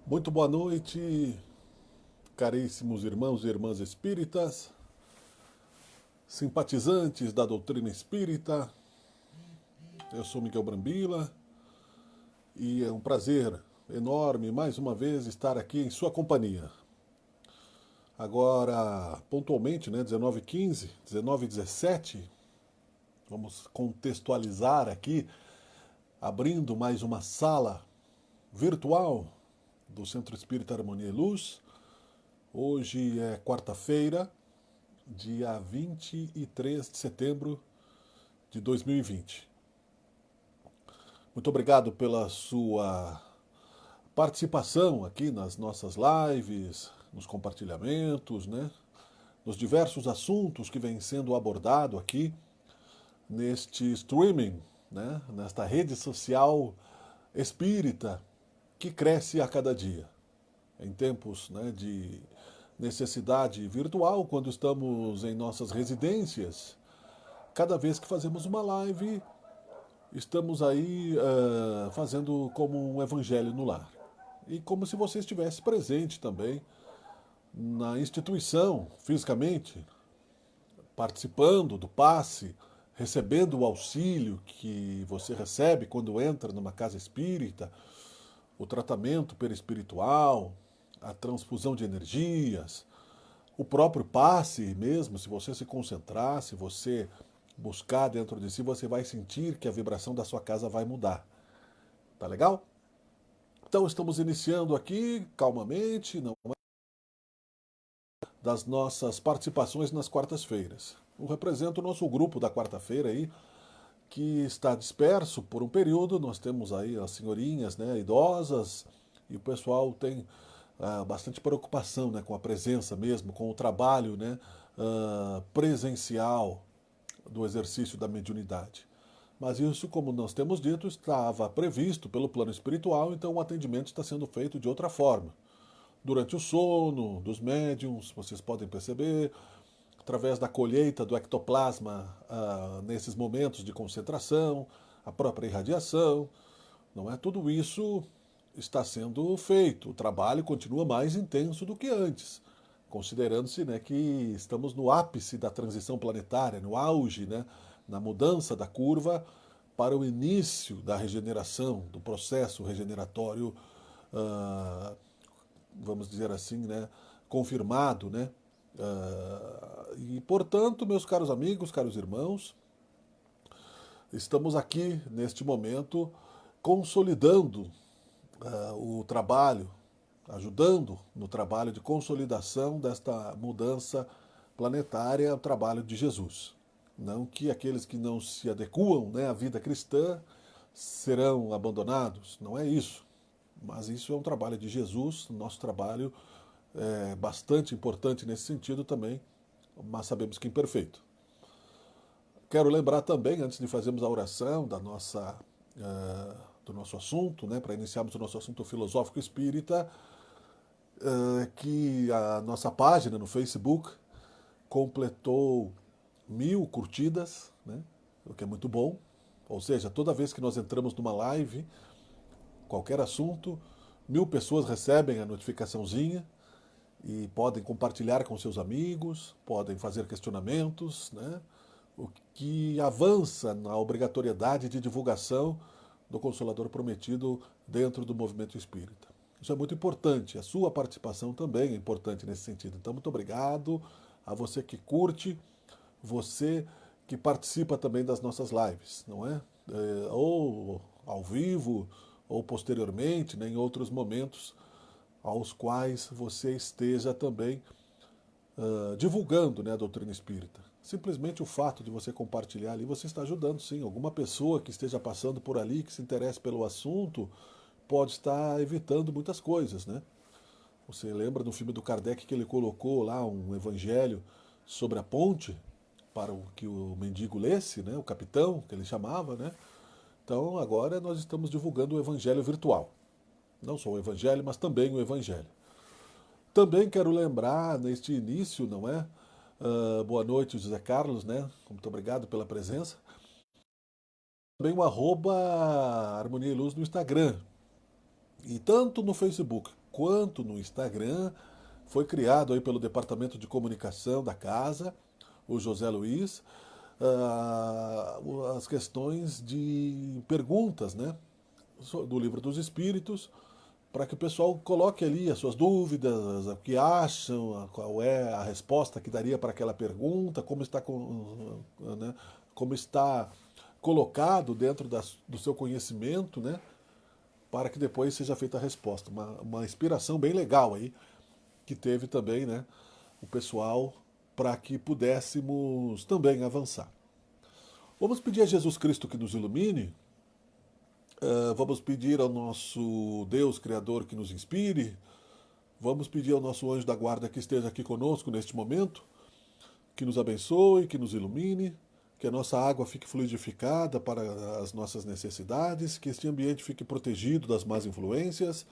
Muito boa noite, caríssimos irmãos e irmãs espíritas, simpatizantes da doutrina espírita. Eu sou Miguel Brambila e é um prazer enorme mais uma vez estar aqui em sua companhia. Agora, pontualmente, né, 19h15, 19h17, vamos contextualizar aqui, abrindo mais uma sala virtual do Centro Espírita Harmonia e Luz. Hoje é quarta-feira, dia 23 de setembro de 2020. Muito obrigado pela sua participação aqui nas nossas lives, nos compartilhamentos, né? Nos diversos assuntos que vêm sendo abordado aqui neste streaming, né? Nesta rede social espírita que cresce a cada dia. Em tempos, né, de necessidade virtual, quando estamos em nossas residências, cada vez que fazemos uma live, estamos aí fazendo como um evangelho no lar. E como se você estivesse presente também na instituição, fisicamente, participando do passe, recebendo o auxílio que você recebe quando entra numa casa espírita, o tratamento perispiritual, a transfusão de energias, o próprio passe mesmo, se você se concentrar, se você buscar dentro de si, você vai sentir que a vibração da sua casa vai mudar. Tá legal? Então estamos iniciando aqui calmamente, não é? Das nossas participações nas quartas-feiras. Eu represento o nosso grupo da quarta-feira aí, que está disperso por um período. Nós temos aí as senhorinhas, né, idosas, e o pessoal tem bastante preocupação, né, com a presença mesmo, com o trabalho, né, presencial do exercício da mediunidade. Mas isso, como nós temos dito, estava previsto pelo plano espiritual, então o atendimento está sendo feito de outra forma. Durante o sono dos médiums, vocês podem perceber, através da colheita do ectoplasma nesses momentos de concentração, a própria irradiação, não é? Tudo isso está sendo feito. O trabalho continua mais intenso do que antes, considerando-se, né, que estamos no ápice da transição planetária, no auge, né, na mudança da curva para o início da regeneração, do processo regeneratório, ah, vamos dizer assim, né, confirmado, né? E portanto, meus caros amigos, caros irmãos, estamos aqui neste momento consolidando o trabalho, ajudando no trabalho de consolidação desta mudança planetária, o trabalho de Jesus. Não que aqueles que não se adequam, né, à vida cristã serão abandonados, não é isso. Mas isso é um trabalho de Jesus, nosso trabalho é bastante importante nesse sentido também, mas sabemos que imperfeito. Quero lembrar também, antes de fazermos a oração do nosso assunto, né, para iniciarmos o nosso assunto filosófico espírita, que a nossa página no Facebook completou 1000 curtidas, né, o que é muito bom. Ou seja, toda vez que nós entramos numa live, qualquer assunto, 1000 pessoas recebem a notificaçãozinha e podem compartilhar com seus amigos, podem fazer questionamentos, né? O que avança na obrigatoriedade de divulgação do Consolador Prometido dentro do movimento espírita. Isso é muito importante, a sua participação também é importante nesse sentido. Então, muito obrigado a você que curte, você que participa também das nossas lives, não é? Ou ao vivo, ou posteriormente, né, em outros momentos aos quais você esteja também divulgando, né, a doutrina espírita. Simplesmente o fato de você compartilhar ali, você está ajudando sim. Alguma pessoa que esteja passando por ali, que se interesse pelo assunto, pode estar evitando muitas coisas, né? Você lembra do filme do Kardec que ele colocou lá um evangelho sobre a ponte para o que o mendigo lesse, né? O capitão, que ele chamava, né? Então agora nós estamos divulgando o evangelho virtual. Não só o evangelho, mas também o evangelho. Também quero lembrar neste início, não é? Boa noite, José Carlos, né? Muito obrigado pela presença. Também o arroba Harmonia e Luz no Instagram. E tanto no Facebook quanto no Instagram foi criado aí pelo Departamento de Comunicação da Casa, o José Luiz, as questões de perguntas, né, do Livro dos Espíritos, para que o pessoal coloque ali as suas dúvidas, o que acham, qual é a resposta que daria para aquela pergunta, né, como está colocado dentro do seu conhecimento, né, para que depois seja feita a resposta. Uma inspiração bem legal aí, que teve também, né, o pessoal, para que pudéssemos também avançar. Vamos pedir a Jesus Cristo que nos ilumine. Vamos pedir ao nosso Deus Criador que nos inspire. Vamos pedir ao nosso anjo da guarda que esteja aqui conosco neste momento, que nos abençoe, que nos ilumine, que a nossa água fique fluidificada para as nossas necessidades, que este ambiente fique protegido das más influências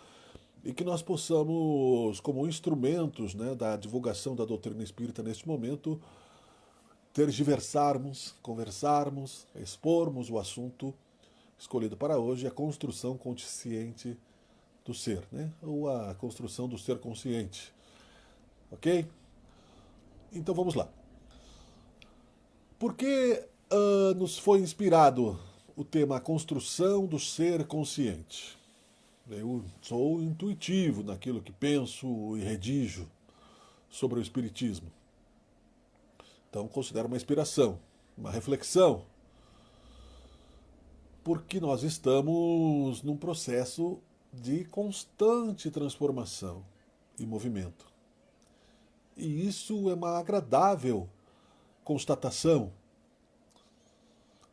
e que nós possamos, como instrumentos, né, da divulgação da doutrina espírita neste momento, tergiversarmos, conversarmos, expormos o assunto escolhido para hoje, a construção consciente do ser, né? Ou a construção do ser consciente. Ok? Então vamos lá. Por que nos foi inspirado o tema a construção do ser consciente? Eu sou intuitivo naquilo que penso e redijo sobre o Espiritismo. Então considero uma inspiração, uma reflexão, porque nós estamos num processo de constante transformação e movimento. E isso é uma agradável constatação.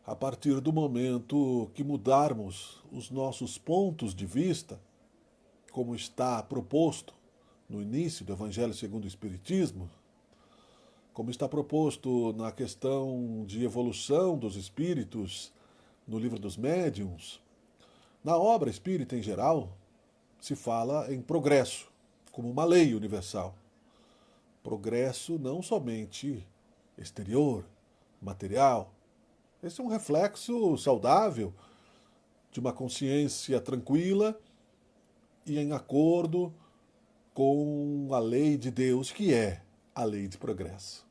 A partir do momento que mudarmos os nossos pontos de vista, como está proposto no início do Evangelho segundo o Espiritismo, como está proposto na questão de evolução dos espíritos no Livro dos Médiuns, na obra espírita em geral, se fala em progresso, como uma lei universal. Progresso não somente exterior, material. Esse é um reflexo saudável de uma consciência tranquila e em acordo com a lei de Deus, que é a lei de progresso.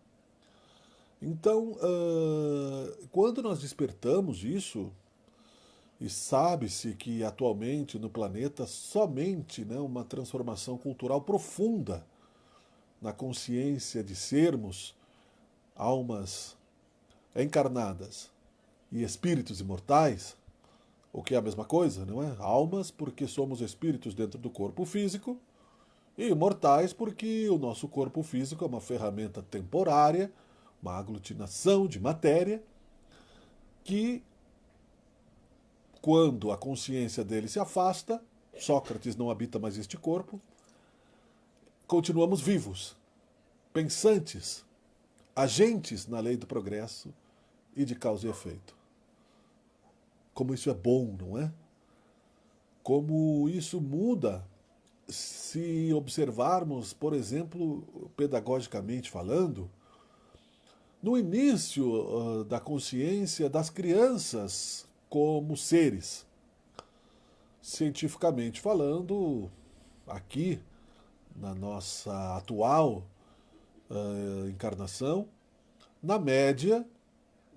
Então, quando nós despertamos isso, e sabe-se que atualmente no planeta somente, né, uma transformação cultural profunda na consciência de sermos almas encarnadas e espíritos imortais, o que é a mesma coisa, não é? Almas porque somos espíritos dentro do corpo físico e imortais porque o nosso corpo físico é uma ferramenta temporária, uma aglutinação de matéria que, quando a consciência dele se afasta, Sócrates não habita mais este corpo, continuamos vivos, pensantes, agentes na lei do progresso e de causa e efeito. Como isso é bom, não é? Como isso muda se observarmos, por exemplo, pedagogicamente falando, no início da consciência das crianças como seres. Cientificamente falando, aqui, na nossa atual encarnação, na média,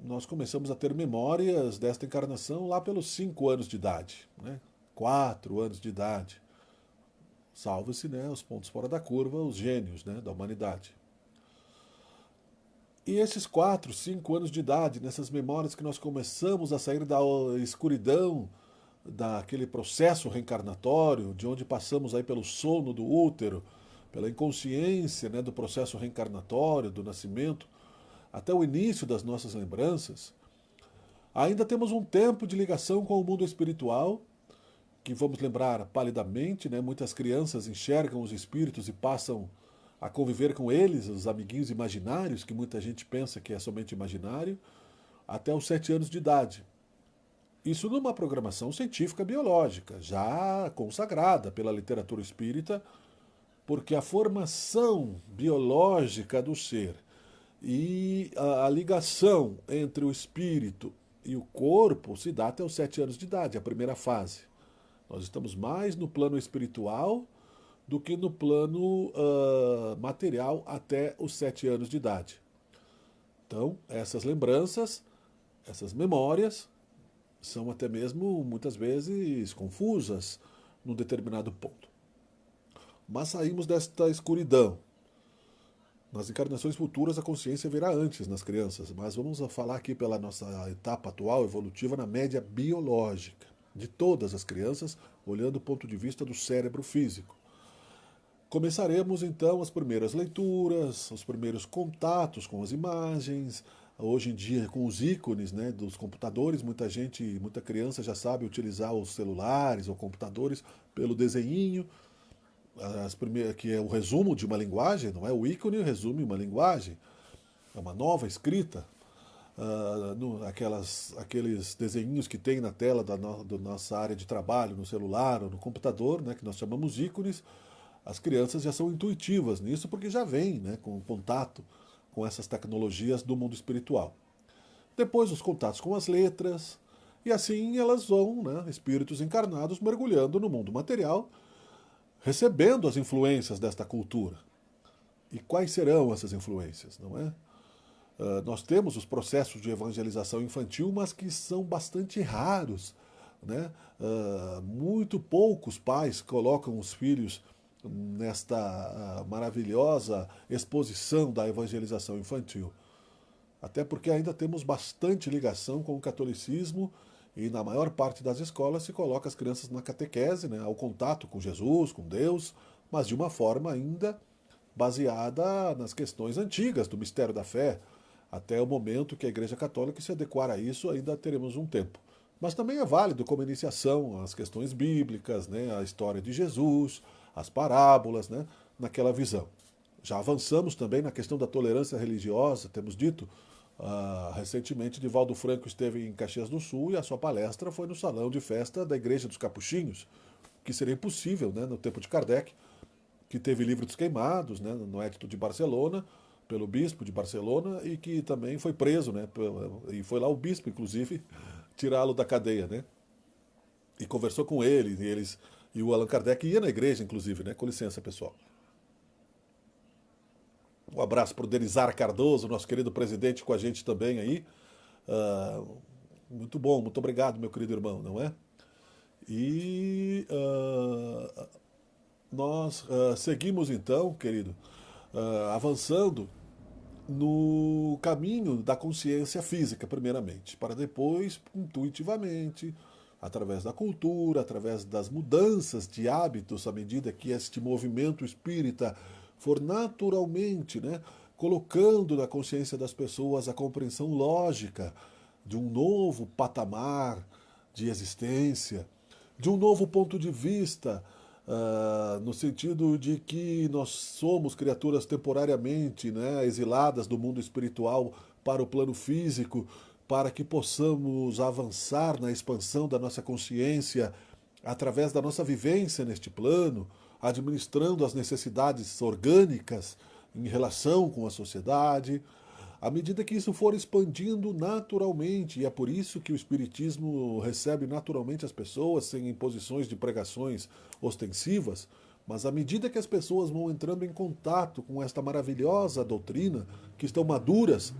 nós começamos a ter memórias desta encarnação lá pelos 5 anos de idade, né? 4 anos de idade. Salve-se, né, os pontos fora da curva, os gênios, né, da humanidade. E esses 4, 5 anos de idade, nessas memórias que nós começamos a sair da escuridão, daquele processo reencarnatório, de onde passamos aí pelo sono do útero, pela inconsciência, né, do processo reencarnatório, do nascimento, até o início das nossas lembranças, ainda temos um tempo de ligação com o mundo espiritual, que vamos lembrar palidamente, né? Muitas crianças enxergam os espíritos e passam a conviver com eles, os amiguinhos imaginários, que muita gente pensa que é somente imaginário, até os 7 anos de idade. Isso numa programação científica biológica, já consagrada pela literatura espírita, porque a formação biológica do ser e a ligação entre o espírito e o corpo se dá até os 7 anos de idade, a primeira fase. Nós estamos mais no plano espiritual do que no plano material até os 7 anos de idade. Então, essas lembranças, essas memórias, são até mesmo, muitas vezes, confusas num determinado ponto. Mas saímos desta escuridão. Nas encarnações futuras, a consciência virá antes nas crianças, mas vamos falar aqui pela nossa etapa atual, evolutiva, na média biológica, de todas as crianças, olhando o ponto de vista do cérebro físico. Começaremos então as primeiras leituras, os primeiros contatos com as imagens, hoje em dia com os ícones, né, dos computadores. Muita criança já sabe utilizar os celulares ou computadores pelo desenhinho, que é o resumo de uma linguagem, não é? O ícone resume uma linguagem, é uma nova escrita. Aqueles desenhinhos que tem na tela da nossa área de trabalho, no celular ou no computador, né, que nós chamamos ícones. As crianças já são intuitivas nisso porque já vêm, né, com contato com essas tecnologias do mundo espiritual. Depois os contatos com as letras, e assim elas vão, né, espíritos encarnados, mergulhando no mundo material, recebendo as influências desta cultura. E quais serão essas influências, não é? Nós temos os processos de evangelização infantil, mas que são bastante raros, né? Muito poucos pais colocam os filhos nesta maravilhosa exposição da evangelização infantil. Até porque ainda temos bastante ligação com o catolicismo e na maior parte das escolas se coloca as crianças na catequese, né, ao contato com Jesus, com Deus, mas de uma forma ainda baseada nas questões antigas do mistério da fé. Até o momento que a Igreja Católica se adequar a isso, ainda teremos um tempo. Mas também é válido como iniciação as questões bíblicas, né, a história de Jesus, as parábolas, né, naquela visão. Já avançamos também na questão da tolerância religiosa, temos dito. Recentemente, Divaldo Franco esteve em Caxias do Sul e a sua palestra foi no salão de festa da Igreja dos Capuchinhos, que seria impossível, né, no tempo de Kardec, que teve livros queimados, né, no Edito de Barcelona, pelo bispo de Barcelona, e que também foi preso, né, e foi lá o bispo, inclusive, tirá-lo da cadeia, né, e conversou com ele, e o Allan Kardec ia na igreja, inclusive, né, com licença, pessoal. Um abraço para o Denizar Cardoso, nosso querido presidente, com a gente também aí. Ah, muito bom, muito obrigado, meu querido irmão, não é? E nós seguimos então, querido, avançando no caminho da consciência física, primeiramente, para depois, intuitivamente, através da cultura, através das mudanças de hábitos, à medida que este movimento espírita for naturalmente, né, colocando na consciência das pessoas a compreensão lógica de um novo patamar de existência, de um novo ponto de vista, no sentido de que nós somos criaturas temporariamente, né, exiladas do mundo espiritual para o plano físico, para que possamos avançar na expansão da nossa consciência através da nossa vivência neste plano, administrando as necessidades orgânicas em relação com a sociedade, à medida que isso for expandindo naturalmente, e é por isso que o Espiritismo recebe naturalmente as pessoas, sem imposições de pregações ostensivas, mas à medida que as pessoas vão entrando em contato com esta maravilhosa doutrina, que estão maduras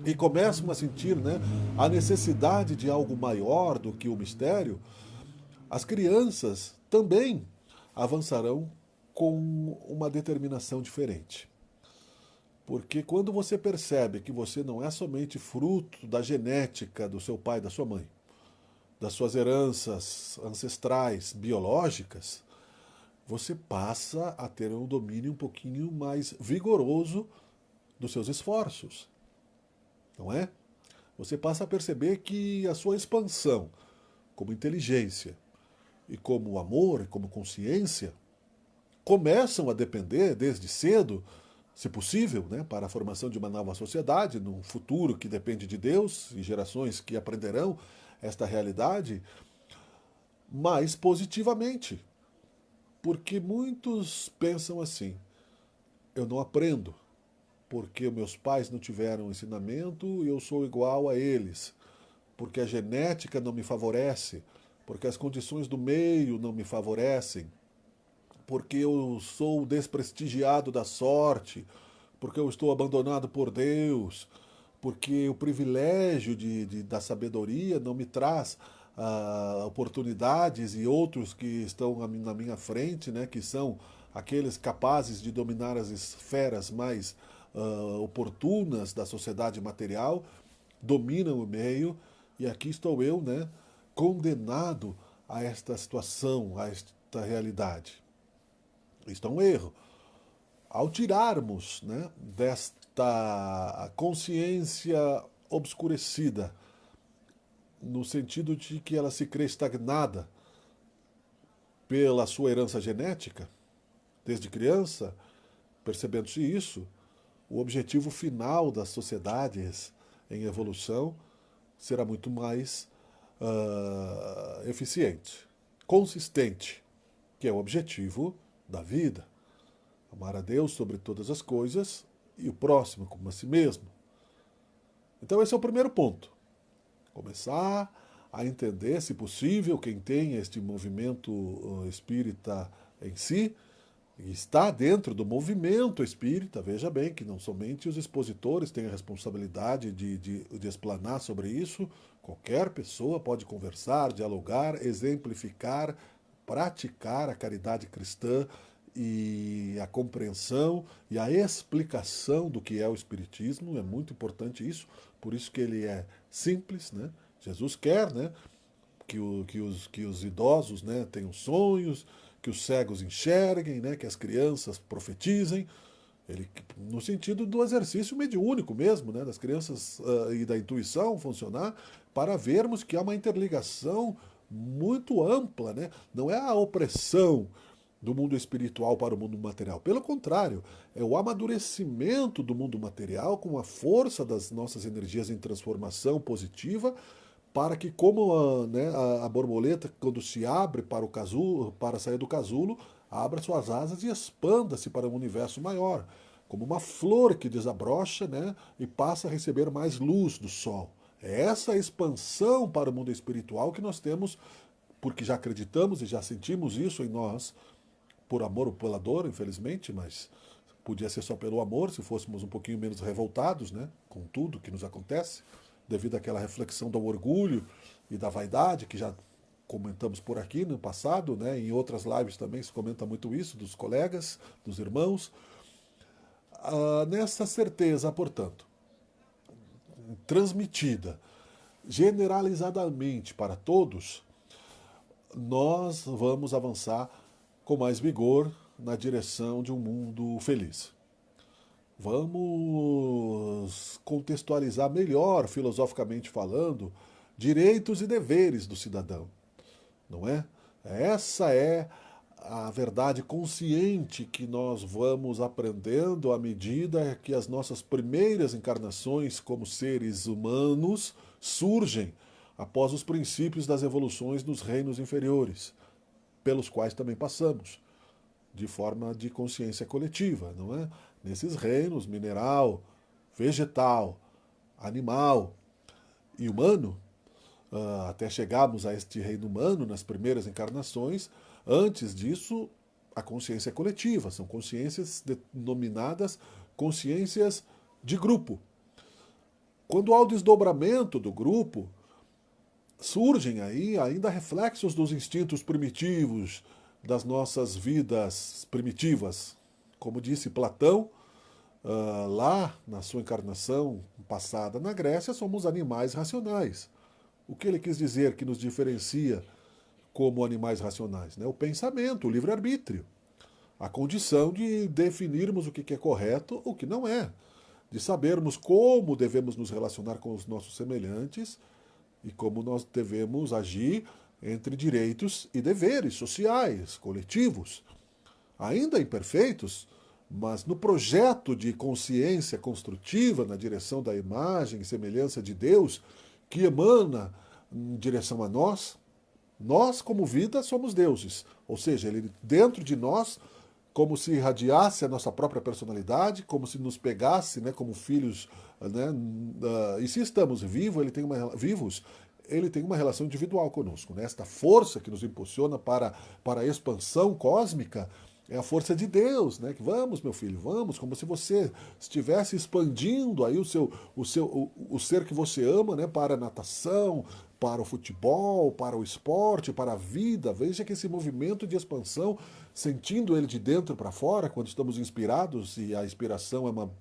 e começam a sentir, né, a necessidade de algo maior do que o mistério, as crianças também avançarão com uma determinação diferente. Porque quando você percebe que você não é somente fruto da genética do seu pai e da sua mãe, das suas heranças ancestrais biológicas, você passa a ter um domínio um pouquinho mais vigoroso dos seus esforços. Não é? Você passa a perceber que a sua expansão como inteligência e como amor e como consciência começam a depender desde cedo, se possível, né, para a formação de uma nova sociedade, num futuro que depende de Deus e gerações que aprenderão esta realidade, mais positivamente. Porque muitos pensam assim: eu não aprendo, porque meus pais não tiveram ensinamento e eu sou igual a eles, porque a genética não me favorece, porque as condições do meio não me favorecem, porque eu sou desprestigiado da sorte, porque eu estou abandonado por Deus, porque o privilégio da sabedoria não me traz oportunidades e outros que estão na minha frente, né, que são aqueles capazes de dominar as esferas mais oportunas da sociedade material, dominam o meio, e aqui estou eu, né, condenado a esta situação, a esta realidade. Isto é um erro. Ao tirarmos, né, desta consciência obscurecida, no sentido de que ela se crê estagnada pela sua herança genética, desde criança, percebendo-se isso, o objetivo final das sociedades em evolução será muito mais eficiente, consistente, que é o objetivo da vida. Amar a Deus sobre todas as coisas e o próximo como a si mesmo. Então esse é o primeiro ponto. Começar a entender, se possível, quem tem este movimento espírita em si, e está dentro do movimento espírita, veja bem que não somente os expositores têm a responsabilidade de explanar sobre isso, qualquer pessoa pode conversar, dialogar, exemplificar, praticar a caridade cristã e a compreensão e a explicação do que é o Espiritismo, é muito importante isso, por isso que ele é simples, né? Jesus quer, né, que os idosos, né, tenham sonhos, que os cegos enxerguem, né, que as crianças profetizem, ele, no sentido do exercício mediúnico mesmo, né, das crianças e da intuição funcionar, para vermos que há uma interligação muito ampla, né? Não é a opressão do mundo espiritual para o mundo material. Pelo contrário, é o amadurecimento do mundo material com a força das nossas energias em transformação positiva, para que, como a borboleta, quando se abre para o casulo, para sair do casulo, abra suas asas e expanda-se para um universo maior, como uma flor que desabrocha, né, e passa a receber mais luz do sol. É essa expansão para o mundo espiritual que nós temos, porque já acreditamos e já sentimos isso em nós, por amor ou pela dor, infelizmente, mas podia ser só pelo amor, se fôssemos um pouquinho menos revoltados, né, com tudo que nos acontece, devido àquela reflexão do orgulho e da vaidade, que já comentamos por aqui no passado, né, em outras lives também se comenta muito isso, dos colegas, dos irmãos. Nessa certeza, portanto, transmitida generalizadamente para todos, nós vamos avançar com mais vigor na direção de um mundo feliz. Vamos contextualizar melhor, filosoficamente falando, direitos e deveres do cidadão, não é? Essa é a verdade consciente que nós vamos aprendendo à medida que as nossas primeiras encarnações como seres humanos surgem após os princípios das evoluções nos reinos inferiores, pelos quais também passamos, de forma de consciência coletiva, não é? Nesses reinos, mineral, vegetal, animal e humano, até chegarmos a este reino humano nas primeiras encarnações, antes disso, a consciência é coletiva, são consciências denominadas consciências de grupo. Quando há o desdobramento do grupo, surgem aí ainda reflexos dos instintos primitivos, das nossas vidas primitivas. Como disse Platão, lá na sua encarnação passada na Grécia, somos animais racionais. O que ele quis dizer que nos diferencia como animais racionais? Né? O pensamento, o livre-arbítrio. A condição de definirmos o que é correto, o que não é. De sabermos como devemos nos relacionar com os nossos semelhantes e como nós devemos agir entre direitos e deveres sociais, coletivos, ainda imperfeitos, mas no projeto de consciência construtiva na direção da imagem e semelhança de Deus, que emana em direção a nós. Nós, como vida, somos deuses, ou seja, ele dentro de nós, como se irradiasse a nossa própria personalidade, como se nos pegasse, né, como filhos, né, e se estamos vivos, ele tem uma relação individual conosco, né? Esta força que nos impulsiona para a expansão cósmica é a força de Deus, né? Que vamos, meu filho, vamos, como se você estivesse expandindo aí o ser que você ama, né? Para a natação, para o futebol, para o esporte, para a vida. Veja que esse movimento de expansão, sentindo ele de dentro para fora, quando estamos inspirados, e a inspiração é uma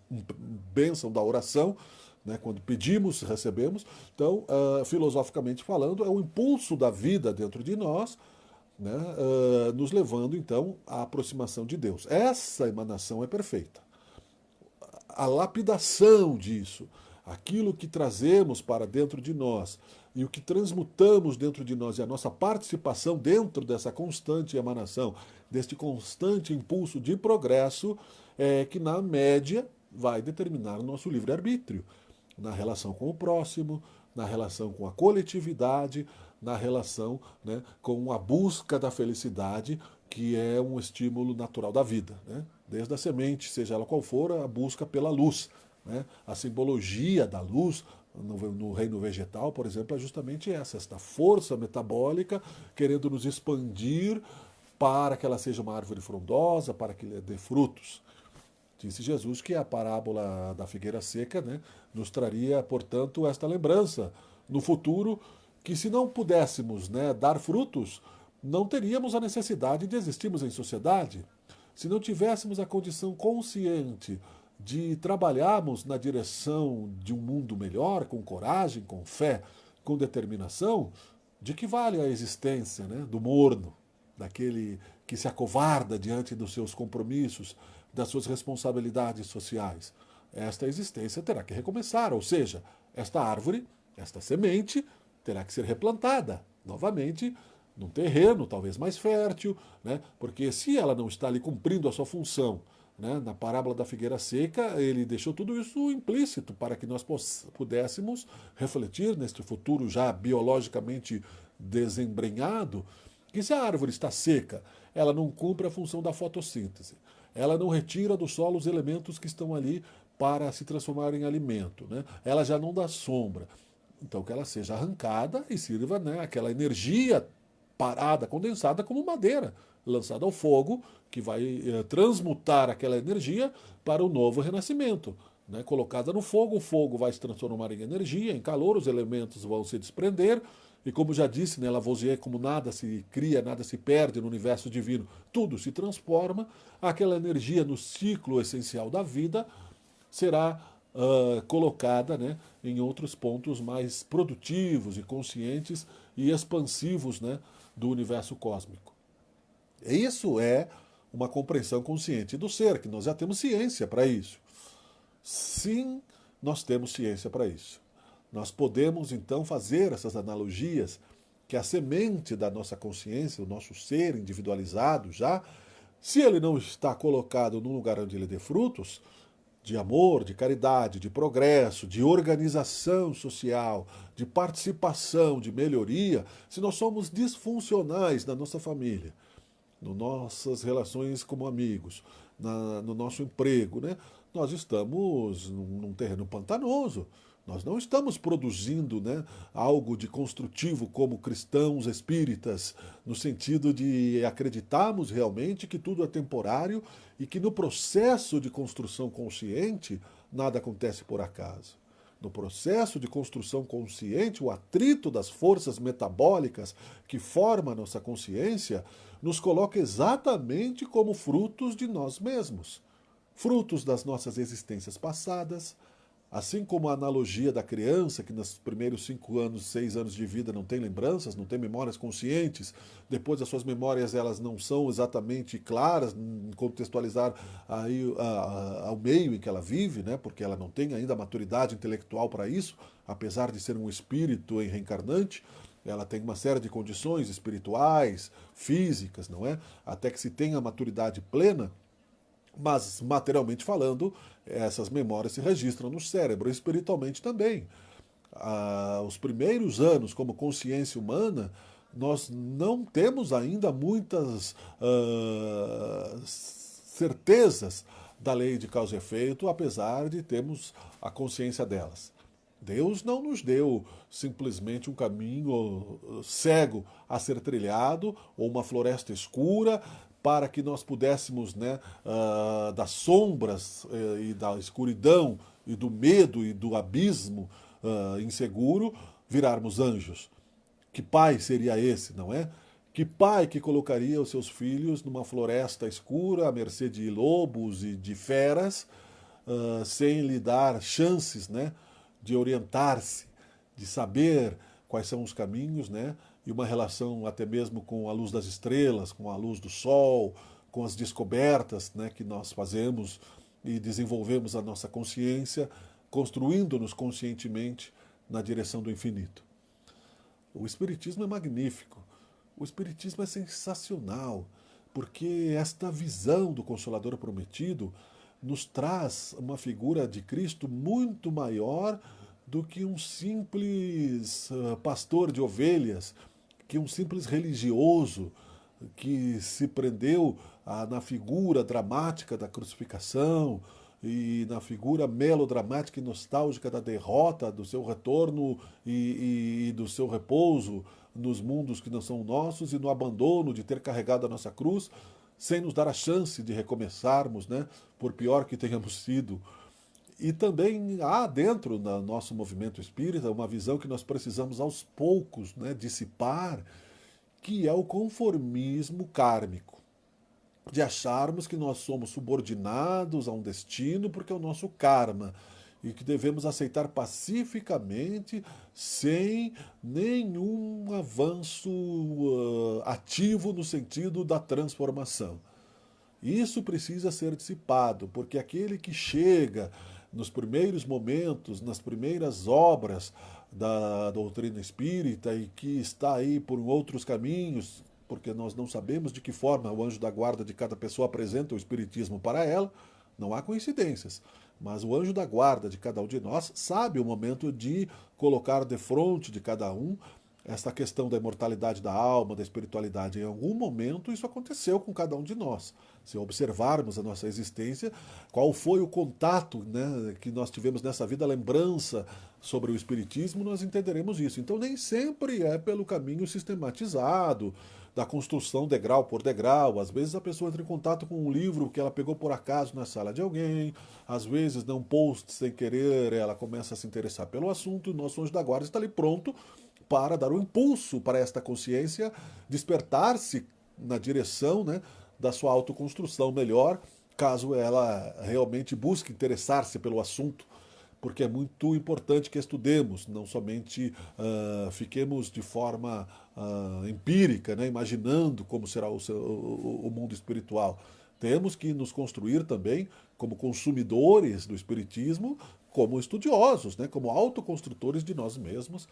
bênção da oração, né, quando pedimos, recebemos. Então, filosoficamente falando, é o impulso da vida dentro de nós, né, nos levando, então, à aproximação de Deus. Essa emanação é perfeita. A lapidação disso, aquilo que trazemos para dentro de nós e o que transmutamos dentro de nós e a nossa participação dentro dessa constante emanação, deste constante impulso de progresso, é que, na média, vai determinar o nosso livre-arbítrio na relação com o próximo, na relação com a coletividade, na relação, né, com a busca da felicidade, que é um estímulo natural da vida, né? Desde a semente, seja ela qual for, a busca pela luz, né? A simbologia da luz no reino vegetal, por exemplo, é justamente esta força metabólica querendo nos expandir para que ela seja uma árvore frondosa, para que dê frutos. Disse Jesus que a parábola da figueira seca, né, nos traria, portanto, esta lembrança no futuro, que se não pudéssemos, né, dar frutos, não teríamos a necessidade de existirmos em sociedade. Se não tivéssemos a condição consciente de trabalharmos na direção de um mundo melhor, com coragem, com fé, com determinação, de que vale a existência, né, do morno, daquele que se acovarda diante dos seus compromissos, das suas responsabilidades sociais? Esta existência terá que recomeçar, ou seja, esta árvore, esta semente, terá que ser replantada novamente num terreno talvez mais fértil, né? Porque se ela não está ali cumprindo a sua função, né? Na parábola da figueira seca, ele deixou tudo isso implícito para que nós pudéssemos refletir neste futuro já biologicamente desembrenhado, que se a árvore está seca, ela não cumpre a função da fotossíntese. Ela não retira do solo os elementos que estão ali para se transformar em alimento, né? Ela já não dá sombra. Então, que ela seja arrancada e sirva, né, aquela energia parada, condensada, como madeira, lançada ao fogo, que vai transmutar aquela energia para o novo renascimento. Né? Colocada no fogo, o fogo vai se transformar em energia, em calor, os elementos vão se desprender, e como já disse, né, Lavoisier, como nada se cria, nada se perde no universo divino, tudo se transforma, aquela energia no ciclo essencial da vida será colocada, né, em outros pontos mais produtivos e conscientes e expansivos, né, do universo cósmico. Isso é uma compreensão consciente do ser, que nós já temos ciência para isso. Sim, nós temos ciência para isso. Nós podemos, então, fazer essas analogias que a semente da nossa consciência, o nosso ser individualizado já, se ele não está colocado num lugar onde ele dê frutos, de amor, de caridade, de progresso, de organização social, de participação, de melhoria, se nós somos disfuncionais na nossa família, nas nossas relações como amigos, no nosso emprego, né? Nós estamos num terreno pantanoso. Nós não estamos produzindo, né, algo de construtivo como cristãos espíritas, no sentido de acreditarmos realmente que tudo é temporário e que no processo de construção consciente nada acontece por acaso. No processo de construção consciente, o atrito das forças metabólicas que formam a nossa consciência nos coloca exatamente como frutos de nós mesmos, frutos das nossas existências passadas. Assim como a analogia da criança, que nos primeiros 5 anos, 6 anos de vida não tem lembranças, não tem memórias conscientes, depois as suas memórias elas não são exatamente claras em contextualizar aí ao meio em que ela vive, né? Porque ela não tem ainda a maturidade intelectual para isso, apesar de ser um espírito em reencarnante, ela tem uma série de condições espirituais, físicas, não é? Até que se tenha a maturidade plena. Mas, materialmente falando, essas memórias se registram no cérebro, espiritualmente também. Os primeiros anos como consciência humana, nós não temos ainda muitas certezas da lei de causa e efeito, apesar de termos a consciência delas. Deus não nos deu simplesmente um caminho cego a ser trilhado ou uma floresta escura para que nós pudéssemos, né, das sombras e da escuridão e do medo e do abismo inseguro, virarmos anjos. Que pai seria esse, não é? Que pai que colocaria os seus filhos numa floresta escura, à mercê de lobos e de feras, sem lhe dar chances, né, de orientar-se, de saber quais são os caminhos, né, e uma relação até mesmo com a luz das estrelas, com a luz do sol, com as descobertas, né, que nós fazemos e desenvolvemos a nossa consciência, construindo-nos conscientemente na direção do infinito. O Espiritismo é magnífico. O Espiritismo é sensacional, porque esta visão do Consolador Prometido nos traz uma figura de Cristo muito maior do que um simples pastor de ovelhas, que um simples religioso que se prendeu na figura dramática da crucificação e na figura melodramática e nostálgica da derrota, do seu retorno e do seu repouso nos mundos que não são nossos e no abandono de ter carregado a nossa cruz, sem nos dar a chance de recomeçarmos, né, por pior que tenhamos sido. E também há dentro do nosso movimento espírita uma visão que nós precisamos aos poucos, né, dissipar, que é o conformismo kármico, de acharmos que nós somos subordinados a um destino porque é o nosso karma e que devemos aceitar pacificamente sem nenhum avanço ativo no sentido da transformação. Isso precisa ser dissipado, porque aquele que chega nos primeiros momentos, nas primeiras obras da doutrina espírita e que está aí por outros caminhos, porque nós não sabemos de que forma o anjo da guarda de cada pessoa apresenta o espiritismo para ela, não há coincidências. Mas o anjo da guarda de cada um de nós sabe o momento de colocar defronte de cada um esta questão da imortalidade da alma, da espiritualidade. Em algum momento isso aconteceu com cada um de nós. Se observarmos a nossa existência, qual foi o contato, né, que nós tivemos nessa vida, a lembrança sobre o espiritismo, nós entenderemos isso. Então nem sempre é pelo caminho sistematizado, da construção degrau por degrau. Às vezes a pessoa entra em contato com um livro que ela pegou por acaso na sala de alguém, às vezes num post sem querer ela começa a se interessar pelo assunto, e o nosso anjo da guarda está ali pronto para dar um impulso para esta consciência despertar-se na direção, né, da sua autoconstrução melhor, caso ela realmente busque interessar-se pelo assunto, porque é muito importante que estudemos, não somente fiquemos de forma empírica, né, imaginando como será o mundo espiritual. Temos que nos construir também como consumidores do espiritismo, como estudiosos, né, como autoconstrutores de nós mesmos,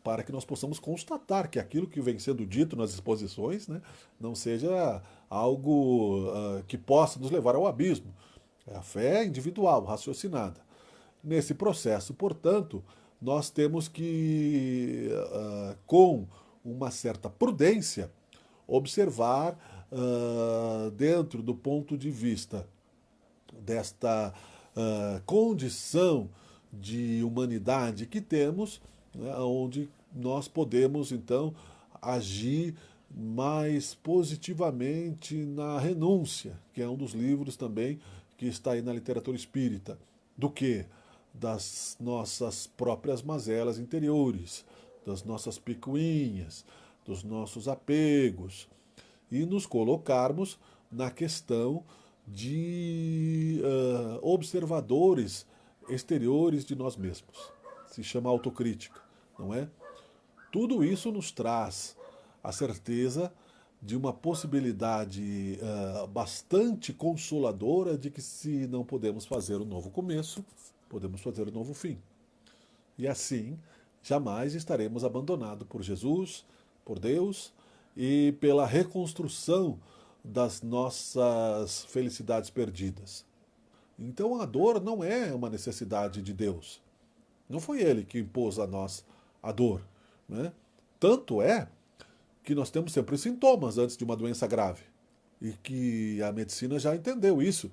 para que nós possamos constatar que aquilo que vem sendo dito nas exposições, né, não seja algo que possa nos levar ao abismo. É a fé individual, raciocinada. Nesse processo, portanto, nós temos que, com uma certa prudência, observar dentro do ponto de vista desta condição de humanidade que temos, né, onde nós podemos, então, agir mais positivamente na renúncia, que é um dos livros também que está aí na literatura espírita. Do que? Das nossas próprias mazelas interiores, das nossas picuinhas, dos nossos apegos, e nos colocarmos na questão de observadores exteriores de nós mesmos. Se chama autocrítica, não é? Tudo isso nos traz a certeza de uma possibilidade bastante consoladora de que, se não podemos fazer um novo começo, podemos fazer um novo fim. E assim, jamais estaremos abandonados por Jesus, por Deus e pela reconstrução das nossas felicidades perdidas. Então a dor não é uma necessidade de Deus. Não foi Ele que impôs a nós a dor, né? Tanto é que nós temos sempre sintomas antes de uma doença grave. E que a medicina já entendeu isso,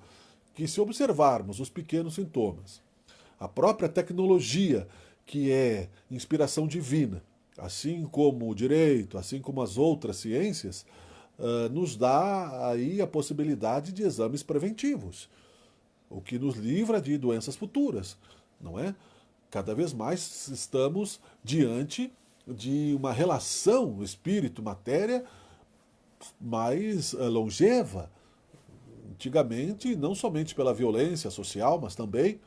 que se observarmos os pequenos sintomas, a própria tecnologia que é inspiração divina, assim como o direito, assim como as outras ciências, nos dá aí a possibilidade de exames preventivos, o que nos livra de doenças futuras, não é? Cada vez mais estamos diante de uma relação espírito-matéria mais longeva. Antigamente, não somente pela violência social, mas também,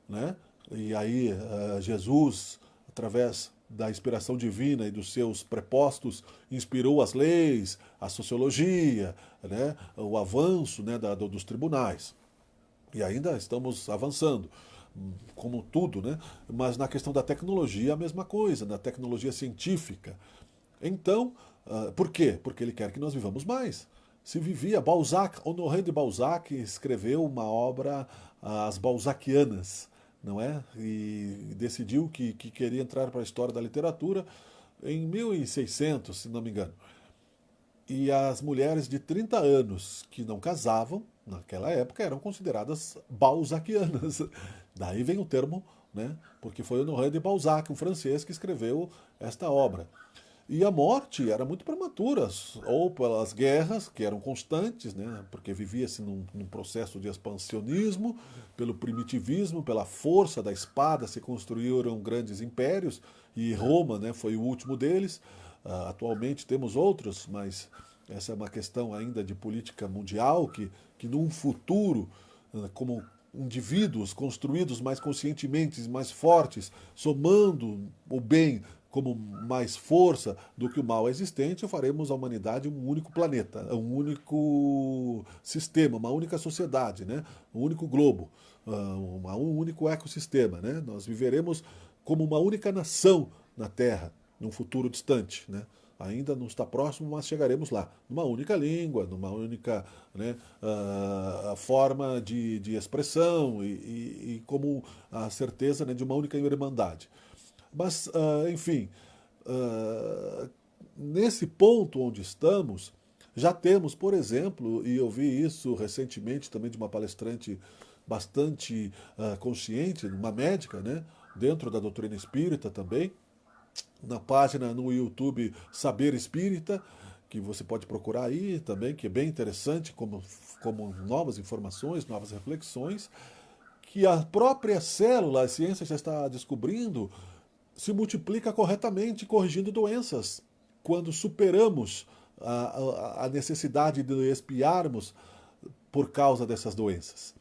né? E aí Jesus, através da inspiração divina e dos seus prepostos, inspirou as leis, a sociologia, né? O avanço, né, dos tribunais. E ainda estamos avançando, como tudo, né? Mas na questão da tecnologia, a mesma coisa, na tecnologia científica. Então, por quê? Porque ele quer que nós vivamos mais. Se vivia, Balzac, Honoré de Balzac escreveu uma obra, As Balzacianas, não é? E decidiu que queria entrar para a história da literatura em 1600, se não me engano. E as mulheres de 30 anos que não casavam, naquela época, eram consideradas balzaquianas. Daí vem o termo, né? Porque foi Honoré de Balzac, um francês, que escreveu esta obra. E a morte era muito prematura, ou pelas guerras, que eram constantes, né? Porque vivia-se num processo de expansionismo, pelo primitivismo, pela força da espada se construíram grandes impérios, e Roma, né, foi o último deles. Atualmente temos outros, mas essa é uma questão ainda de política mundial, que num futuro, como indivíduos construídos mais conscientemente, mais fortes, somando o bem como mais força do que o mal existente, faremos a humanidade um único planeta, um único sistema, uma única sociedade, né? Um único globo, um único ecossistema. Né? Nós viveremos como uma única nação na Terra, num futuro distante. Né? Ainda não está próximo, mas chegaremos lá. Numa única língua, numa única, né, forma de expressão e como a certeza, né, de uma única irmandade. Mas, enfim, nesse ponto onde estamos, já temos, por exemplo, e eu vi isso recentemente também de uma palestrante bastante consciente, uma médica, né, dentro da doutrina espírita também, na página no YouTube Saber Espírita, que você pode procurar aí também, que é bem interessante, como novas informações, novas reflexões, que a própria célula, a ciência já está descobrindo, se multiplica corretamente, corrigindo doenças. Quando superamos a necessidade de expiarmos por causa dessas doenças.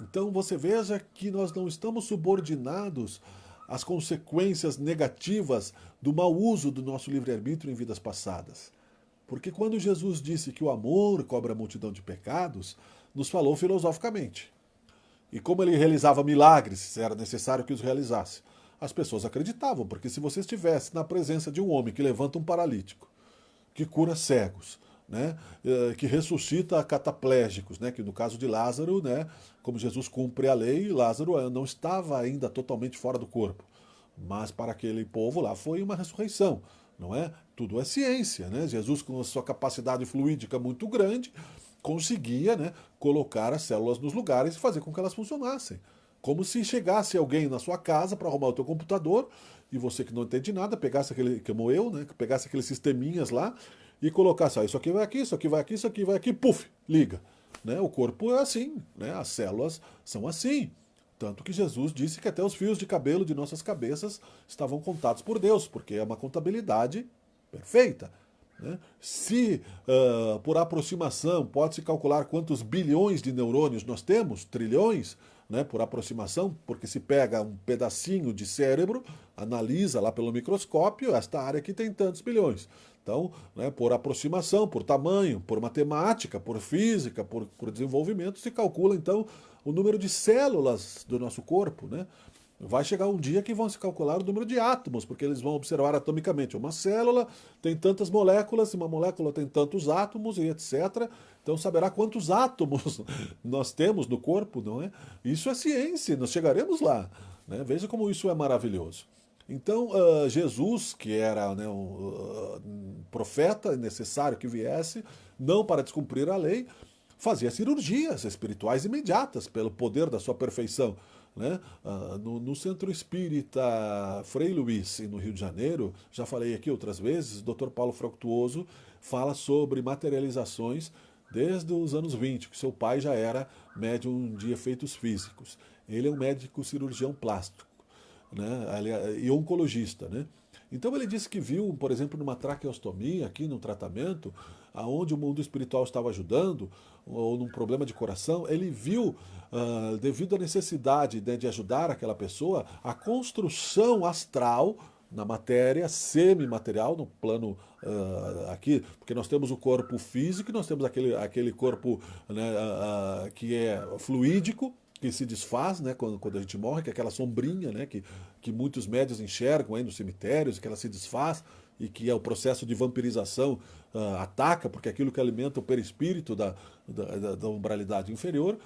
Então você veja que nós não estamos subordinados às consequências negativas do mau uso do nosso livre-arbítrio em vidas passadas. Porque quando Jesus disse que o amor cobre a multidão de pecados, nos falou filosoficamente. E como ele realizava milagres, era necessário que os realizasse. As pessoas acreditavam, porque se você estivesse na presença de um homem que levanta um paralítico, que cura cegos, né, que ressuscita cataplégicos, né, que no caso de Lázaro, né, como Jesus cumpre a lei, Lázaro não estava ainda totalmente fora do corpo, mas para aquele povo lá foi uma ressurreição, não é? Tudo é ciência, né? Jesus, com a sua capacidade fluídica muito grande, conseguia, né, colocar as células nos lugares e fazer com que elas funcionassem. Como se chegasse alguém na sua casa para arrumar o teu computador e você que não entende nada, pegasse aquele, como eu, né, pegasse aqueles sisteminhas lá e colocasse, isso aqui vai aqui, isso aqui vai aqui, isso aqui vai aqui, puf, liga. Né? O corpo é assim, né? As células são assim. Tanto que Jesus disse que até os fios de cabelo de nossas cabeças estavam contados por Deus, porque é uma contabilidade perfeita. Né? Se por aproximação pode-se calcular quantos bilhões de neurônios nós temos, trilhões, né, por aproximação, porque se pega um pedacinho de cérebro, analisa lá pelo microscópio, esta área aqui tem tantos bilhões. Então, né, por aproximação, por tamanho, por matemática, por física, por desenvolvimento, se calcula então o número de células do nosso corpo. Né? Vai chegar um dia que vão se calcular o número de átomos, porque eles vão observar atomicamente. Uma célula tem tantas moléculas, uma molécula tem tantos átomos e etc. Então saberá quantos átomos nós temos no corpo, não é? Isso é ciência, nós chegaremos lá. Né? Veja como isso é maravilhoso. Então, Jesus, que era, né, um profeta, necessário que viesse, não para descumprir a lei, fazia cirurgias espirituais imediatas pelo poder da sua perfeição. né? No Centro Espírita Frei Luís, no Rio de Janeiro, já falei aqui outras vezes, o Dr. Paulo Fructuoso fala sobre materializações desde os anos 20, que seu pai já era médium de efeitos físicos. Ele é um médico cirurgião plástico, né? E oncologista, né? Então ele disse que viu, por exemplo, numa traqueostomia, aqui no tratamento, aonde o mundo espiritual estava ajudando, ou num problema de coração, ele viu, devido à necessidade, né, de ajudar aquela pessoa, a construção astral na matéria semimaterial, no plano aqui, porque nós temos o corpo físico e nós temos aquele corpo, né, que é fluídico, que se desfaz, né, quando a gente morre, que é aquela sombrinha, né, que muitos médios enxergam aí nos cemitérios, que ela se desfaz e que é o processo de vampirização ataca, porque é aquilo que alimenta o perispírito da umbralidade inferior.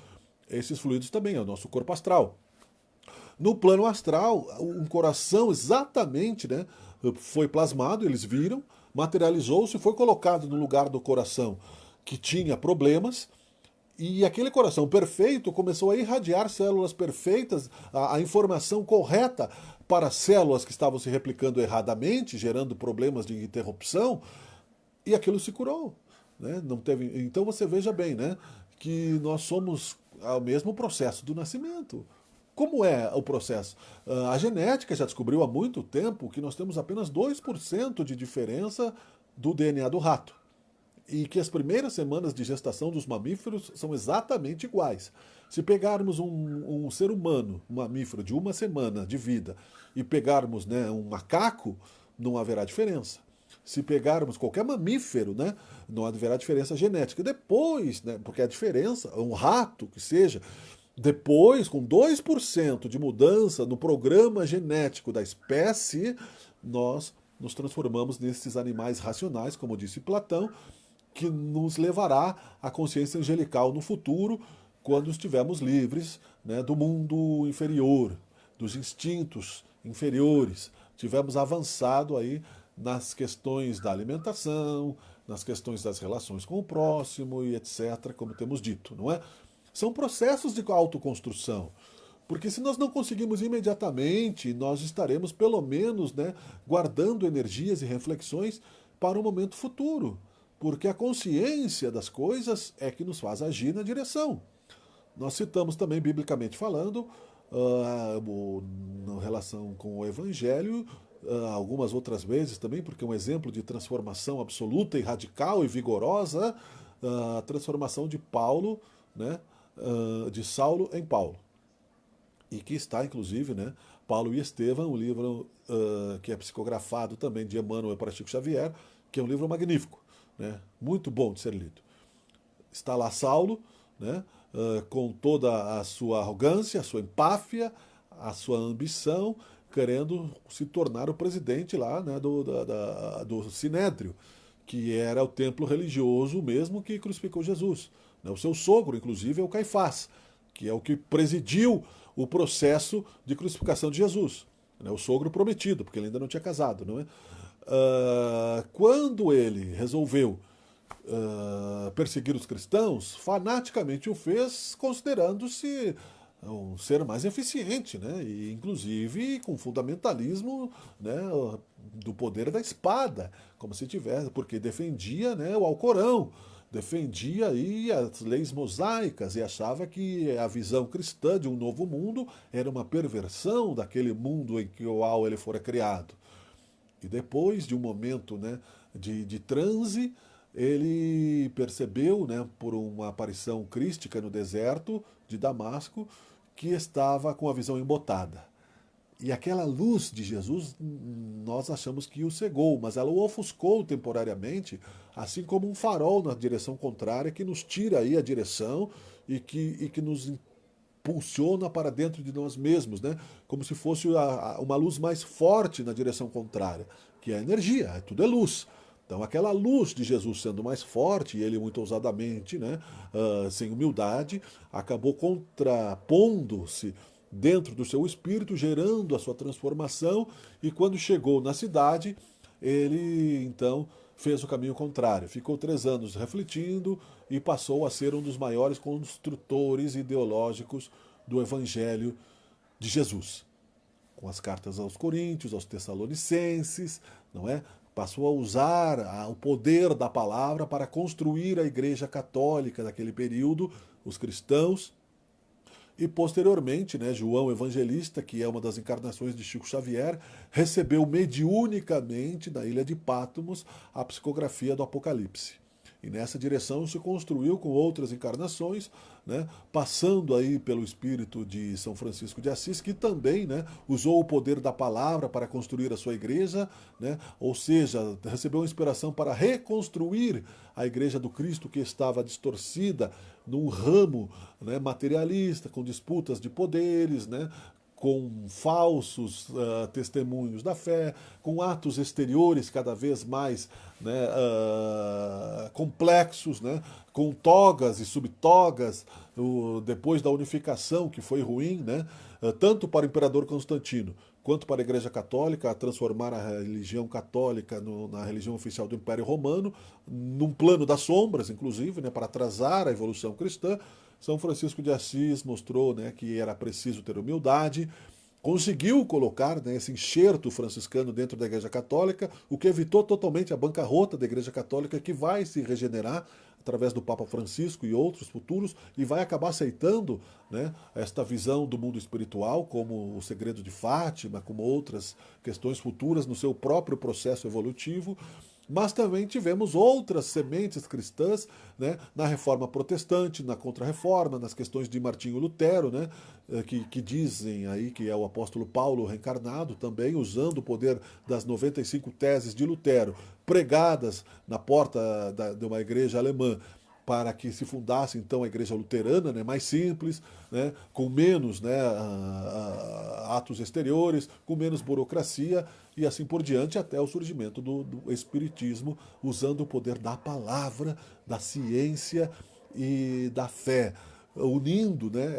Esses fluidos também é o nosso corpo astral. No plano astral, um coração exatamente, né, foi plasmado, eles viram, materializou-se, foi colocado no lugar do coração que tinha problemas, e aquele coração perfeito começou a irradiar células perfeitas, a informação correta para células que estavam se replicando erradamente, gerando problemas de interrupção, e aquilo se curou. Né? Não teve... Então você veja bem, né, que nós somos ao mesmo processo do nascimento. Como é o processo? A genética já descobriu há muito tempo que nós temos apenas 2% de diferença do DNA do rato. E que as primeiras semanas de gestação dos mamíferos são exatamente iguais. Se pegarmos um ser humano, um mamífero de uma semana de vida, e pegarmos, né, um macaco, não haverá diferença. Se pegarmos qualquer mamífero, né, não haverá diferença genética. Depois, né, porque a diferença, um rato que seja, depois, com 2% de mudança no programa genético da espécie, nós nos transformamos nesses animais racionais, como disse Platão, que nos levará à consciência angelical no futuro, quando estivermos livres, né, do mundo inferior, dos instintos inferiores, tivermos avançado aí nas questões da alimentação, nas questões das relações com o próximo e etc., como temos dito, não é? São processos de autoconstrução. Porque se nós não conseguimos imediatamente, nós estaremos pelo menos, né, guardando energias e reflexões para o momento futuro. Porque a consciência das coisas é que nos faz agir na direção. Nós citamos também, biblicamente falando, na relação com o Evangelho, algumas outras vezes também, porque é um exemplo de transformação absoluta e radical e vigorosa, a transformação de Paulo, né, de Saulo em Paulo. E que está, inclusive, né, Paulo e Estevão, um livro que é psicografado também de Emmanuel para Chico Xavier, que é um livro magnífico, né, muito bom de ser lido. Está lá Saulo, né, com toda a sua arrogância, a sua empáfia, a sua ambição, querendo se tornar o presidente lá, né, do Sinédrio, que era o templo religioso mesmo que crucificou Jesus. O seu sogro, inclusive, é o Caifás, que é o que presidiu o processo de crucificação de Jesus. O sogro prometido, porque ele ainda não tinha casado. Não é? Quando ele resolveu perseguir os cristãos, fanaticamente o fez considerando-se um ser mais eficiente, né? E inclusive com fundamentalismo, né, do poder da espada, como se tivesse, porque defendia, né, o Alcorão, defendia aí as leis mosaicas e achava que a visão cristã de um novo mundo era uma perversão daquele mundo em que o qual ele fora criado. E depois de um momento, né, de transe, ele percebeu, né, por uma aparição crística no deserto de Damasco, que estava com a visão embotada. E aquela luz de Jesus, nós achamos que o cegou, mas ela o ofuscou temporariamente, assim como um farol na direção contrária, que nos tira aí a direção e que nos impulsiona para dentro de nós mesmos, né? Como se fosse uma luz mais forte na direção contrária, que é a energia, tudo é luz. Então aquela luz de Jesus sendo mais forte, e ele muito ousadamente, né, sem humildade, acabou contrapondo-se dentro do seu espírito, gerando a sua transformação, e quando chegou na cidade, ele então fez o caminho contrário. Ficou 3 anos refletindo e passou a ser um dos maiores construtores ideológicos do Evangelho de Jesus, com as cartas aos Coríntios, aos Tessalonicenses, não é? Passou a usar o poder da palavra para construir a Igreja Católica daquele período, os cristãos, e posteriormente, né, João Evangelista, que é uma das encarnações de Chico Xavier, recebeu mediunicamente na ilha de Patmos a psicografia do Apocalipse. E nessa direção se construiu com outras encarnações, né, passando aí pelo espírito de São Francisco de Assis, que também, né, usou o poder da palavra para construir a sua igreja, né, ou seja, recebeu uma inspiração para reconstruir a igreja do Cristo que estava distorcida num ramo, né, materialista, com disputas de poderes, né, com falsos testemunhos da fé, com atos exteriores cada vez mais, né, complexos, né, com togas e subtogas, depois da unificação, que foi ruim, né, tanto para o imperador Constantino quanto para a Igreja Católica, a transformar a religião católica na religião oficial do Império Romano, num plano das sombras, inclusive, né, para atrasar a evolução cristã. São Francisco de Assis mostrou, né, que era preciso ter humildade, conseguiu colocar, né, esse enxerto franciscano dentro da Igreja Católica, o que evitou totalmente a bancarrota da Igreja Católica, que vai se regenerar através do Papa Francisco e outros futuros, e vai acabar aceitando, né, esta visão do mundo espiritual, como o segredo de Fátima, como outras questões futuras no seu próprio processo evolutivo. Mas também tivemos outras sementes cristãs, né, na Reforma Protestante, na Contra-Reforma, nas questões de Martinho Lutero, né, que dizem aí que é o apóstolo Paulo reencarnado também, usando o poder das 95 teses de Lutero, pregadas na porta de uma igreja alemã, para que se fundasse então a igreja luterana, né, mais simples, né, com menos, né, atos exteriores, com menos burocracia e assim por diante, até o surgimento do Espiritismo, usando o poder da palavra, da ciência e da fé, unindo, né,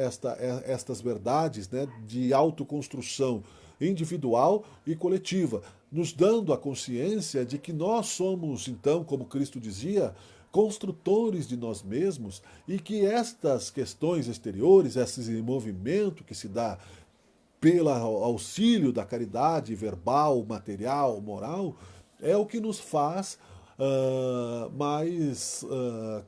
estas verdades, né, de autoconstrução individual e coletiva, nos dando a consciência de que nós somos, então, como Cristo dizia, construtores de nós mesmos e que estas questões exteriores, esse movimento que se dá pelo auxílio da caridade verbal, material, moral, é o que nos faz mais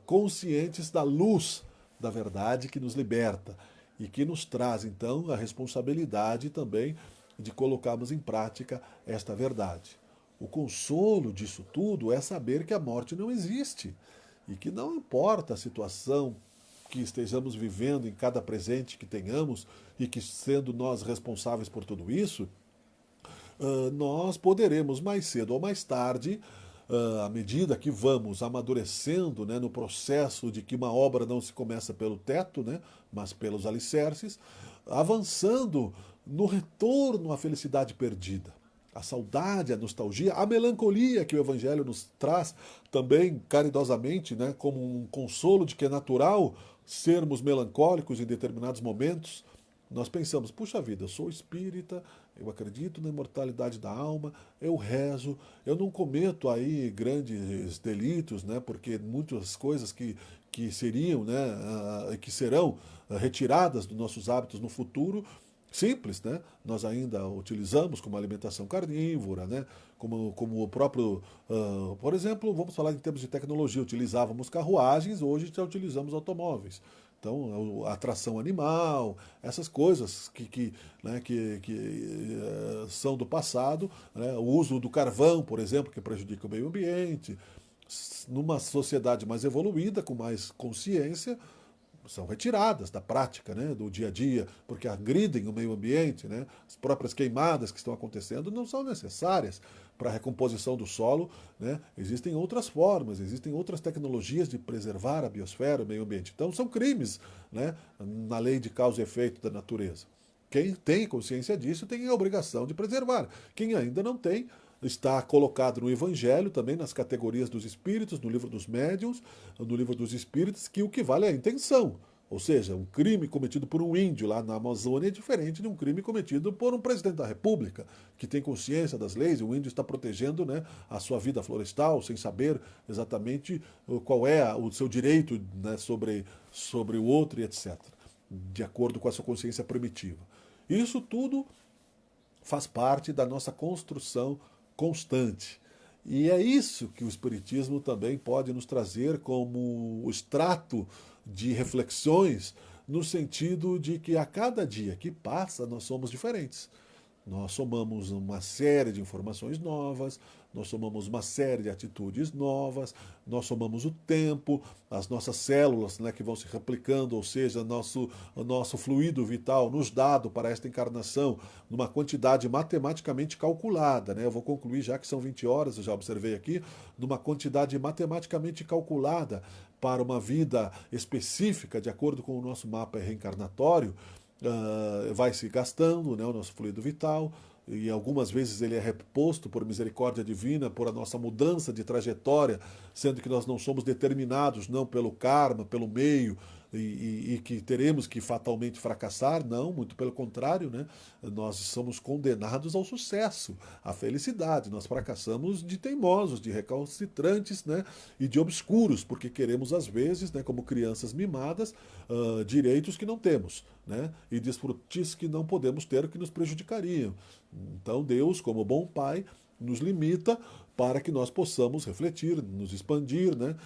conscientes da luz da verdade que nos liberta e que nos traz, então, a responsabilidade também de colocarmos em prática esta verdade. O consolo disso tudo é saber que a morte não existe e que não importa a situação que estejamos vivendo em cada presente que tenhamos e que, sendo nós responsáveis por tudo isso, nós poderemos mais cedo ou mais tarde, à medida que vamos amadurecendo, né, no processo de que uma obra não se começa pelo teto, né, mas pelos alicerces, avançando no retorno à felicidade perdida. A saudade, a nostalgia, a melancolia que o Evangelho nos traz também caridosamente, né, como um consolo de que é natural sermos melancólicos em determinados momentos. Nós pensamos, puxa vida, eu sou espírita, eu acredito na imortalidade da alma, eu rezo, eu não cometo aí grandes delitos, né, porque muitas coisas que seriam, né, que serão retiradas dos nossos hábitos no futuro, simples, né? Nós ainda utilizamos como alimentação carnívora, né? Como o próprio, por exemplo, vamos falar em termos de tecnologia, utilizávamos carruagens, hoje já utilizamos automóveis. Então, a tração animal, essas coisas né, são do passado, né? O uso do carvão, por exemplo, que prejudica o meio ambiente. Numa sociedade mais evoluída, com mais consciência, são retiradas da prática, né, do dia a dia, porque agridem o meio ambiente, né? As próprias queimadas que estão acontecendo não são necessárias para a recomposição do solo, né? Existem outras formas, existem outras tecnologias de preservar a biosfera, o meio ambiente. Então são crimes, né, na lei de causa e efeito da natureza. Quem tem consciência disso tem a obrigação de preservar. Quem ainda não tem, está colocado no Evangelho, também nas categorias dos espíritos, no livro dos médiuns, no livro dos espíritos, que o que vale é a intenção. Ou seja, um crime cometido por um índio lá na Amazônia é diferente de um crime cometido por um presidente da República, que tem consciência das leis, e o índio está protegendo, né, a sua vida florestal, sem saber exatamente qual é o seu direito, né, sobre o outro e etc., de acordo com a sua consciência primitiva. Isso tudo faz parte da nossa construção constante. E é isso que o Espiritismo também pode nos trazer como extrato de reflexões, no sentido de que a cada dia que passa nós somos diferentes. Nós somamos uma série de informações novas, nós somamos uma série de atitudes novas, nós somamos o tempo, as nossas células, né, que vão se replicando, ou seja, o nosso fluido vital nos dado para esta encarnação, numa quantidade matematicamente calculada. Né? Eu vou concluir já que são 20 horas, eu já observei aqui, numa quantidade matematicamente calculada para uma vida específica, de acordo com o nosso mapa reencarnatório. Vai se gastando, né, o nosso fluido vital, e algumas vezes ele é reposto por misericórdia divina, por a nossa mudança de trajetória, sendo que nós não somos determinados não pelo karma, pelo meio, e que teremos que fatalmente fracassar, não, muito pelo contrário, né? Nós somos condenados ao sucesso, à felicidade. Nós fracassamos de teimosos, de recalcitrantes, né? E de obscuros, porque queremos às vezes, né, como crianças mimadas, direitos que não temos, né? E desfrutes que não podemos ter, que nos prejudicariam. Então Deus, como bom pai, nos limita para que nós possamos refletir, nos expandir, né?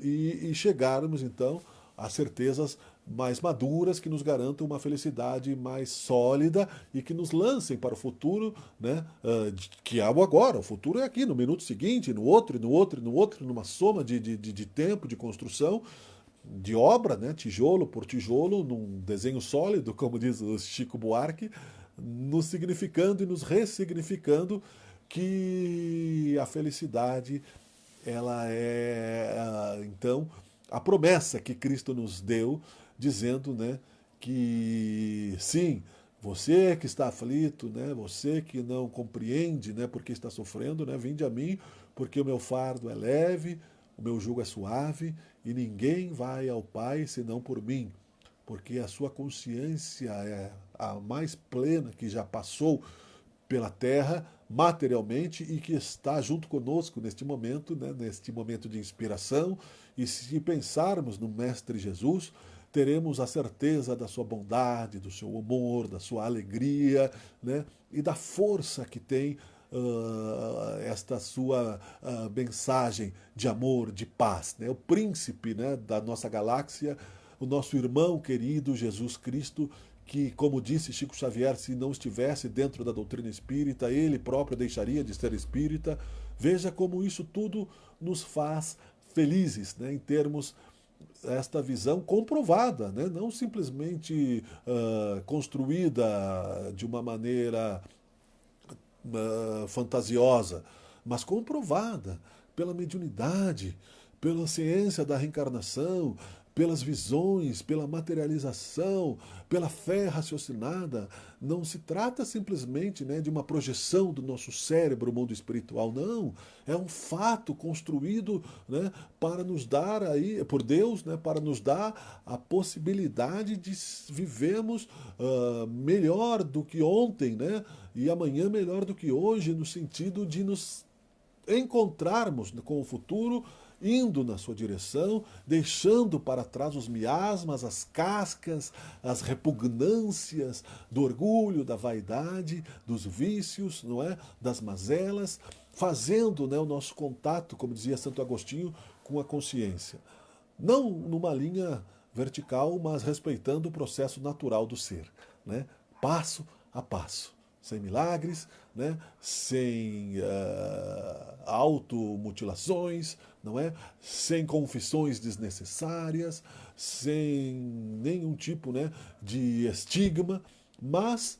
E chegarmos então a certezas mais maduras que nos garantam uma felicidade mais sólida e que nos lancem para o futuro, né? Que é o agora. O futuro é aqui, no minuto seguinte, no outro, e no outro, e no outro, numa soma de tempo, de construção, de obra, né? Tijolo por tijolo, num desenho sólido, como diz o Chico Buarque, nos significando e nos ressignificando que a felicidade ela é, então, a promessa que Cristo nos deu, dizendo, né, que sim, você que está aflito, né, você que não compreende, né, porque está sofrendo, né, vinde a mim, porque o meu fardo é leve, o meu jugo é suave, e ninguém vai ao Pai senão por mim, porque a sua consciência é a mais plena que já passou pela terra materialmente e que está junto conosco neste momento, né, neste momento de inspiração. E se pensarmos no Mestre Jesus, teremos a certeza da sua bondade, do seu humor, da sua alegria, né, e da força que tem esta sua mensagem de amor, de paz. Né? O príncipe, né, da nossa galáxia, o nosso irmão querido Jesus Cristo, que, como disse Chico Xavier, se não estivesse dentro da doutrina espírita, ele próprio deixaria de ser espírita. Veja como isso tudo nos faz felizes, né, em termos esta visão comprovada, né, não simplesmente construída de uma maneira fantasiosa, mas comprovada pela mediunidade, pela ciência da reencarnação, pelas visões, pela materialização, pela fé raciocinada. Não se trata simplesmente, né, de uma projeção do nosso cérebro, o mundo espiritual, não. É um fato construído, né, para nos dar aí, por Deus, né, para nos dar a possibilidade de vivermos melhor do que ontem, né, e amanhã melhor do que hoje, no sentido de nos encontrarmos com o futuro indo na sua direção, deixando para trás os miasmas, as cascas, as repugnâncias do orgulho, da vaidade, dos vícios, não é? Das mazelas, fazendo, né, o nosso contato, como dizia Santo Agostinho, com a consciência. Não numa linha vertical, mas respeitando o processo natural do ser, né? Passo a passo, sem milagres, né? Sem automutilações, não é? Sem confissões desnecessárias, sem nenhum tipo, né, de estigma, mas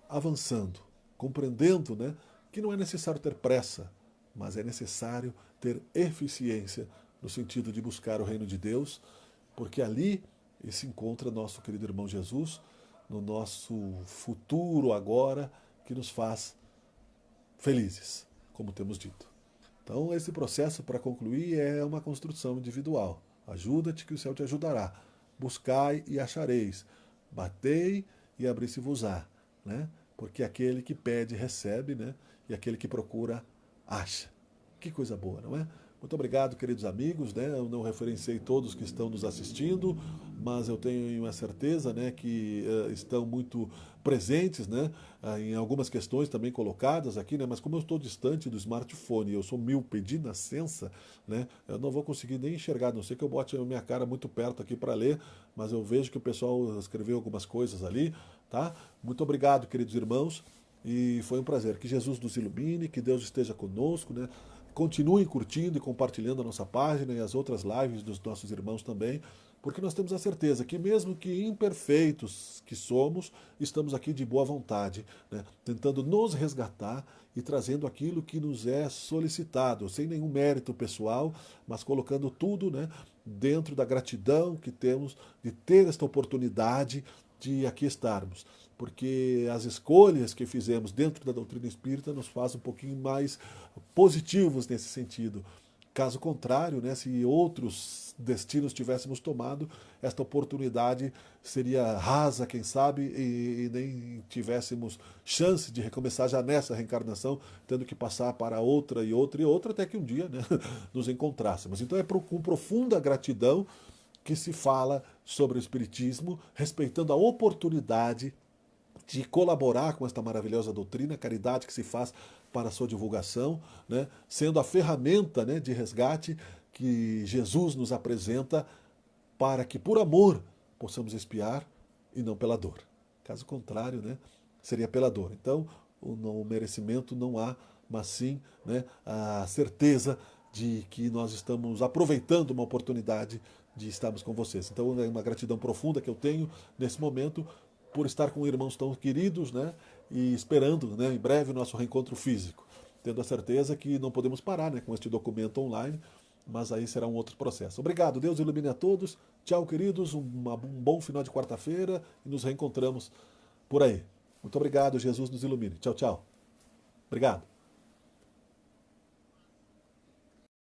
avançando, compreendendo, né, que não é necessário ter pressa, mas é necessário ter eficiência no sentido de buscar o reino de Deus, porque ali se encontra nosso querido irmão Jesus, no nosso futuro agora, que nos faz felizes, como temos dito. Então, esse processo, para concluir, é uma construção individual. Ajuda-te que o céu te ajudará. Buscai e achareis. Batei e abri-se-vos-á. Né? Porque aquele que pede, recebe, né? E aquele que procura, acha. Que coisa boa, não é? Muito obrigado, queridos amigos, né? Eu não referenciei todos que estão nos assistindo, mas eu tenho a certeza, né, que estão muito presentes, né, em algumas questões também colocadas aqui, né? Mas como eu estou distante do smartphone, eu sou míope de nascença, né? Eu não vou conseguir nem enxergar, a não sei que eu bote a minha cara muito perto aqui para ler, mas eu vejo que o pessoal escreveu algumas coisas ali, tá? Muito obrigado, queridos irmãos. E foi um prazer. Que Jesus nos ilumine, que Deus esteja conosco, né? Continuem curtindo e compartilhando a nossa página e as outras lives dos nossos irmãos também, porque nós temos a certeza que mesmo que imperfeitos que somos, estamos aqui de boa vontade, né? Tentando nos resgatar e trazendo aquilo que nos é solicitado, sem nenhum mérito pessoal, mas colocando tudo, né, dentro da gratidão que temos de ter esta oportunidade de aqui estarmos, porque as escolhas que fizemos dentro da doutrina espírita nos fazem um pouquinho mais positivos nesse sentido. Caso contrário, né, se outros destinos tivéssemos tomado, esta oportunidade seria rasa, quem sabe, e nem tivéssemos chance de recomeçar já nessa reencarnação, tendo que passar para outra e outra e outra, até que um dia, né, nos encontrássemos. Então é com profunda gratidão que se fala sobre o Espiritismo, respeitando a oportunidade de colaborar com esta maravilhosa doutrina, a caridade que se faz para a sua divulgação, né, sendo a ferramenta, né, de resgate que Jesus nos apresenta para que, por amor, possamos expiar e não pela dor. Caso contrário, né, seria pela dor. Então, o merecimento não há, mas sim, né, a certeza de que nós estamos aproveitando uma oportunidade de estarmos com vocês. Então, é uma gratidão profunda que eu tenho nesse momento por estar com irmãos tão queridos, né, e esperando, né, em breve o nosso reencontro físico, tendo a certeza que não podemos parar, né, com este documento online, mas aí será um outro processo. Obrigado, Deus ilumine a todos. Tchau, queridos, um bom final de quarta-feira e nos reencontramos por aí. Muito obrigado, Jesus nos ilumine. Tchau, tchau. Obrigado.